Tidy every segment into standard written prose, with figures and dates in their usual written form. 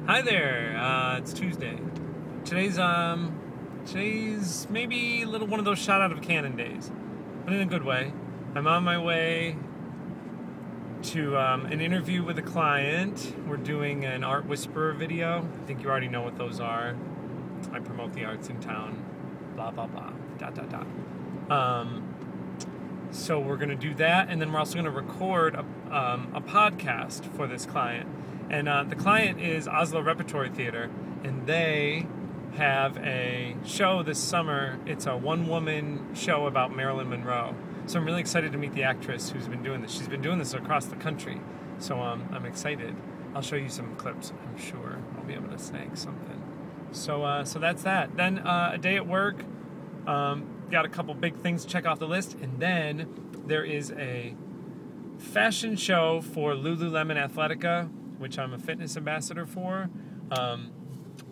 Hi there. It's Tuesday. Today's maybe a little one of those shot out of a cannon days, but in a good way. I'm on my way to an interview with a client. We're doing an Art Whisperer video. I think you already know what those are. I promote the arts in town. Blah blah blah. Dot dot dot. So we're gonna do that, and then we're also gonna record a podcast for this client. And the client is Oslo Repertory Theater, and they have a show this summer. It's a one-woman show about Marilyn Monroe. So I'm really excited to meet the actress who's been doing this. She's been doing this across the country. So I'm excited. I'll show you some clips. I'm sure I'll be able to snag something. So that's that. Then a day at work. Got a couple big things to check off the list. And then there is a fashion show for Lululemon Athletica, which I'm a fitness ambassador for.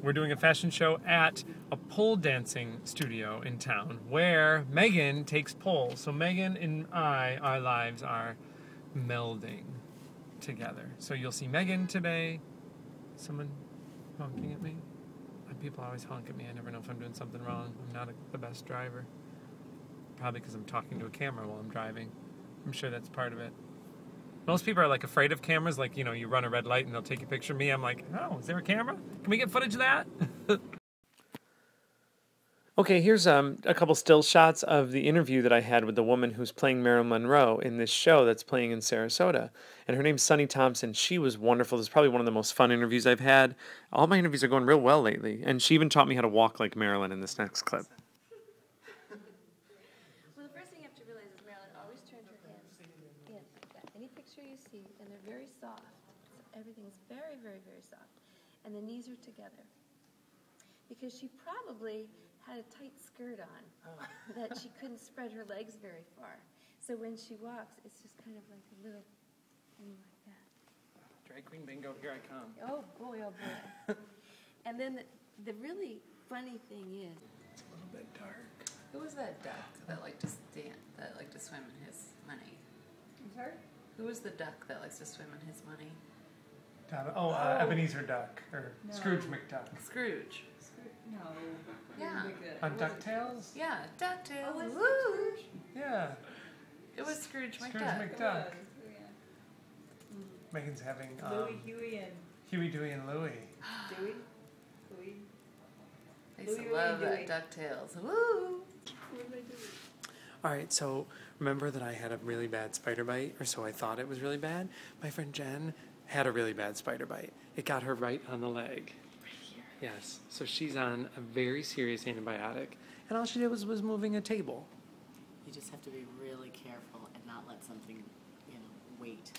We're doing a fashion show at a pole dancing studio in town where Megan takes poles. So Megan and our lives are melding together. So you'll see Megan today. Someone honking at me? People always honk at me. I never know if I'm doing something wrong. I'm not the best driver. Probably because I'm talking to a camera while I'm driving. I'm sure that's part of it. Most people are like afraid of cameras, like, you know, you run a red light and they'll take a picture of me. I'm like, oh, is there a camera? Can we get footage of that? Okay, here's a couple still shots of the interview that I had with the woman who's playing Marilyn Monroe in this show that's playing in Sarasota. And her name's Sunny Thompson. She was wonderful. This is probably one of the most fun interviews I've had. All my interviews are going real well lately. And she even taught me how to walk like Marilyn in this next clip. Well, the first thing you have to realize is Marilyn always turned her hands in like that. Any picture you see, and they're very soft. So everything's very, very, very soft. And the knees are together. Because she probably had a tight skirt on that she couldn't spread her legs very far. So when she walks, it's just kind of like a little thing like that. Drag queen bingo, here I come. Oh boy, oh boy. And then the really funny thing is, It's a little bit dark. Who was that duck that liked to swim in his money? I'm sorry? Who was the duck that likes to swim in his money? Ebenezer Duck, or no. Scrooge McDuck. Scrooge. No. Yeah. On DuckTales? Yeah, DuckTales. Oh, Woo! Yeah. It was Scrooge McDuck. Scrooge McDuck. Yeah. Megan's having Louie, Huey, and Huey, Dewey, and Louie. Dewey. Louie. I used to Louie, love Louie, that DuckTales. Woo! What did I do? All right, so remember that I had a really bad spider bite, or so I thought it was really bad? My friend Jen had a really bad spider bite. It got her right on the leg. Yes, so she's on a very serious antibiotic, and all she did was moving a table. You just have to be really careful and not let something, wait.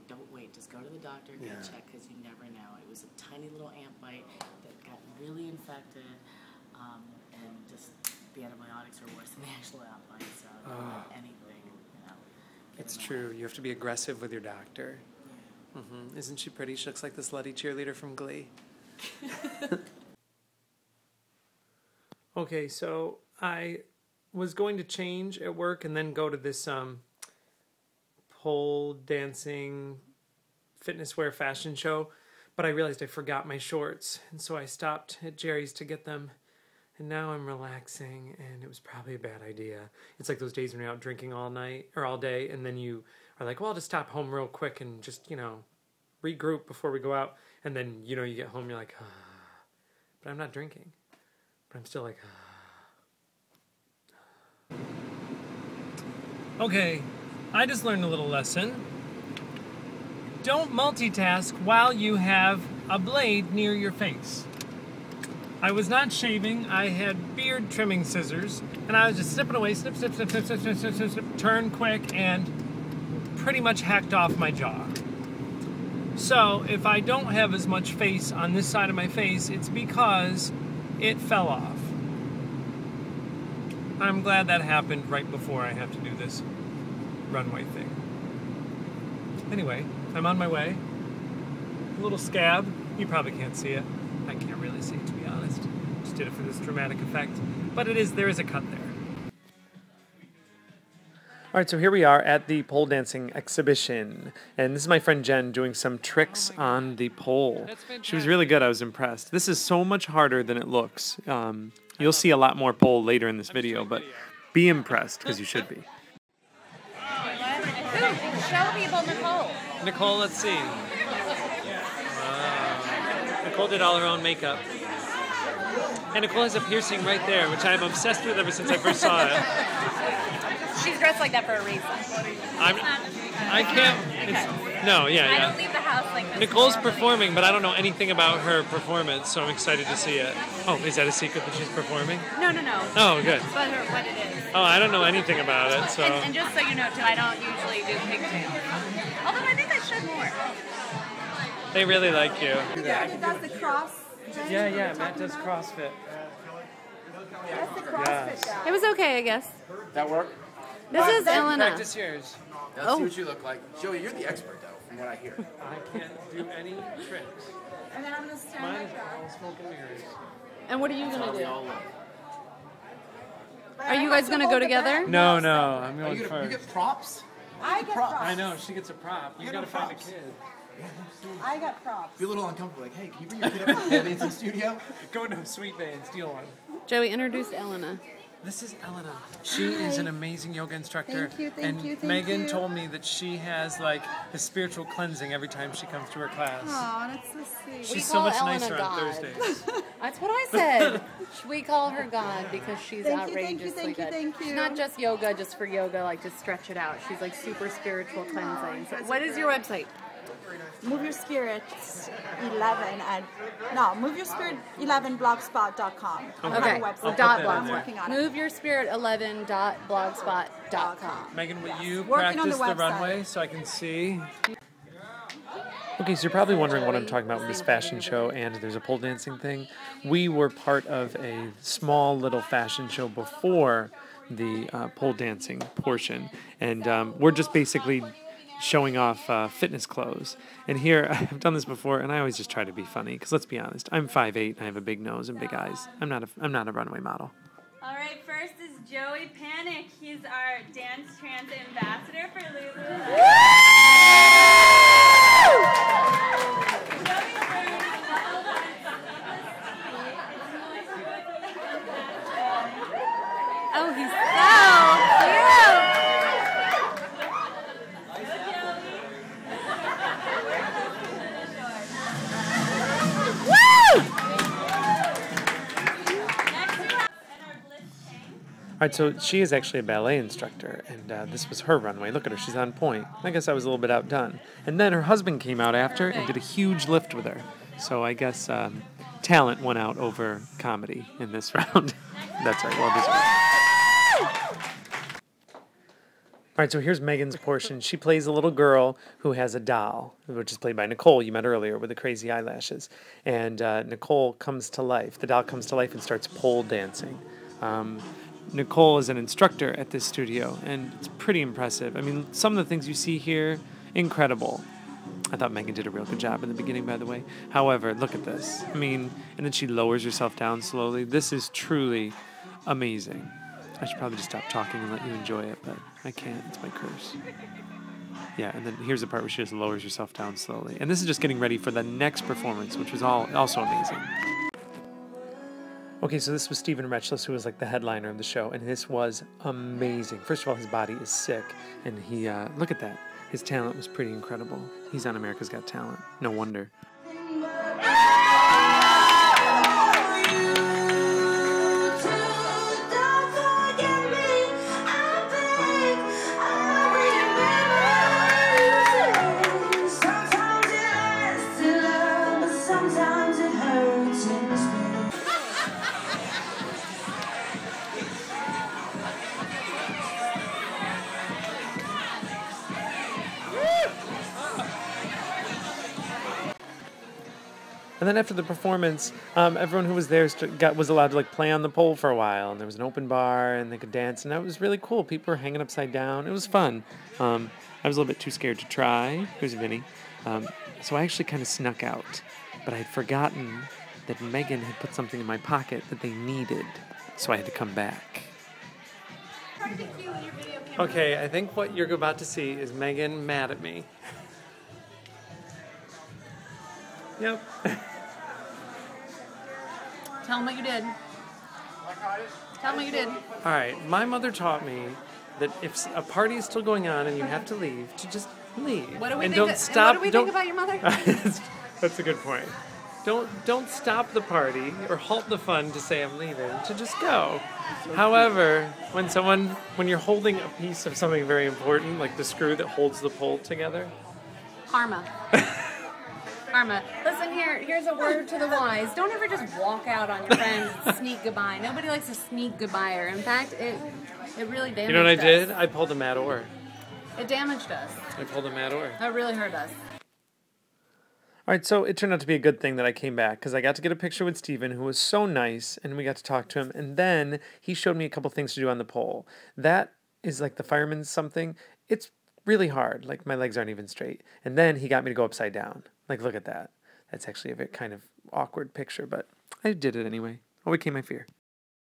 Don't wait. Just go to the doctor, get checked, because you never know. It was a tiny little ant bite that got really infected, and just the antibiotics are worse than the actual ant bite, so anything, It's true. You have to be aggressive with your doctor. Yeah. Mm-hmm. Isn't she pretty? She looks like the slutty cheerleader from Glee. Okay, so I was going to change at work and then go to this pole dancing fitness wear fashion show, but I realized I forgot my shorts, and so I stopped at Jerry's to get them, and now I'm relaxing, and it was probably a bad idea. It's like those days when you're out drinking all night or all day, and then you are like, well, I'll just stop home real quick and just, regroup before we go out, and then, you get home, you're like, but I'm not drinking. But I'm still like, Okay, I just learned a little lesson. Don't multitask while you have a blade near your face. I was not shaving, I had beard trimming scissors, and I was just snipping away, snip, snip, snip, snip, snip, snip, snip, snip, snip, turn quick, and pretty much hacked off my jaw. So, if I don't have as much face on this side of my face, it's because it fell off. I'm glad that happened right before I have to do this runway thing. Anyway, I'm on my way. A little scab. You probably can't see it. I can't really see it, to be honest. Just did it for this dramatic effect. But there is a cut there. All right, so here we are at the pole dancing exhibition, and this is my friend Jen doing some tricks on the pole. She was really good. I was impressed. This is so much harder than it looks. You'll see a lot more pole later in this video, but be impressed, because you should be. Show people Nicole. Nicole, let's see. Nicole did all her own makeup. And Nicole has a piercing right there, which I'm obsessed with ever since I first saw it. She's dressed like that for a reason. I can't. No, yeah. I don't leave the house like this. Nicole's performing, but I don't know anything about her performance, so I'm excited to see it. Oh, is that a secret that she's performing? No. Oh, good. But what it is. Oh, I don't know anything about it, so. And just so you know, too, I don't usually do pigtails. Although I think I should more. They really like you. Yeah, that's the cross. Yeah, Matt does CrossFit. That's the CrossFit guy. It was okay, I guess. That work? This is Elena. Practice yours. Let's see what you look like. Joey, you're the expert, though, from what I hear. I can't do any tricks. And then I'm going to stand Mine like is that. all smoke and mirrors. And what are you gonna do? But Are you I guys have gonna hold go the together? back. No, I'm You going get, you first. get props? I get props. I know, she gets a prop. You I gotta got find a props. kid. I got props. Be a little uncomfortable, like, hey, can you bring your kid up to the dancing studio? Go into a sweet bay and steal one. Joey, introduce Elena. This is Elena. She is an amazing yoga instructor. Thank you, and thank Megan you. told me that she has like a spiritual cleansing every time she comes to her class. Oh, that's so sweet. She's so call much Elena nicer on God. Thursdays. That's what I said. We call her God because she's Thank you, outrageously thank you, good. thank you. She's not just yoga, just for yoga, like to stretch it out. She's like super spiritual cleansing. So what is your website? Move Your Spirit 11 and no, Move Your Spirit 11 blogspot.com. Okay. Website. Dot that in I'm there. working on it. moveyourspirit11.blogspot.com. Megan, will you Working on practice the the website. runway so I can see? Okay, so you're probably wondering what I'm talking about with this fashion show and there's a pole dancing thing. We were part of a small little fashion show before the pole dancing portion, and we're just basically showing off fitness clothes. And here, I've done this before, and I always just try to be funny, because let's be honest, I'm 5'8", I have a big nose and big eyes. I'm not a runway model. All right, first is Joey Panic. He's our dance trans ambassador for Lululemon. Oh, he's so cute! All right, so she is actually a ballet instructor, and this was her runway. Look at her, she's on point. I guess I was a little bit outdone. And then her husband came out after and did a huge lift with her. So I guess talent won out over comedy in this round. That's right, well deserved. All right, so here's Megan's portion. She plays a little girl who has a doll, which is played by Nicole, you met earlier, with the crazy eyelashes. And Nicole comes to life. The doll comes to life and starts pole dancing. Nicole is an instructor at this studio, and it's pretty impressive. I mean, some of the things you see here, incredible. I thought Megan did a real good job in the beginning, by the way. However, look at this. I mean, and then she lowers herself down slowly. This is truly amazing. I should probably just stop talking and let you enjoy it, but I can't. It's my curse. Yeah, and then here's the part where she just lowers herself down slowly. And this is just getting ready for the next performance, which was also amazing. Okay, so this was Stephen Retchless, who was like the headliner of the show, and this was amazing. First of all, his body is sick, and he, look at that. His talent was pretty incredible. He's on America's Got Talent. No wonder. And then after the performance, everyone who was there was allowed to like play on the pole for a while, and there was an open bar, and they could dance, and that was really cool. People were hanging upside down. It was fun. I was a little bit too scared to try. Here's Vinny. So I actually kind of snuck out, but I had forgotten that Megan had put something in my pocket that they needed, so I had to come back. Try to be cute when you're video Okay, I think what you're about to see is Megan mad at me. Yep. Tell them what you did. Tell them what you did. All right, my mother taught me that if a party is still going on and you have to leave, to just leave. What do we and think? don't stop. What do we think about your mother? That's a good point. Don't stop the party or halt the fun to say I'm leaving. To just go. However, when you're holding a piece of something very important, like the screw that holds the pole together. Karma. Karma. Listen, here's a word to the wise. Don't ever just walk out on your friends and sneak goodbye. Nobody likes to sneak goodbye. In fact, it really damaged us. You know what I did? I pulled a mad oar. It damaged us. I pulled a mad oar. That really hurt us. All right, so it turned out to be a good thing that I came back because I got to get a picture with Steven, who was so nice, and we got to talk to him. And then he showed me a couple things to do on the pole. That is like the fireman's something. It's really hard. Like my legs aren't even straight. And then he got me to go upside down. Like, look at that. That's actually a bit kind of awkward picture, but I did it anyway. Overcame my fear.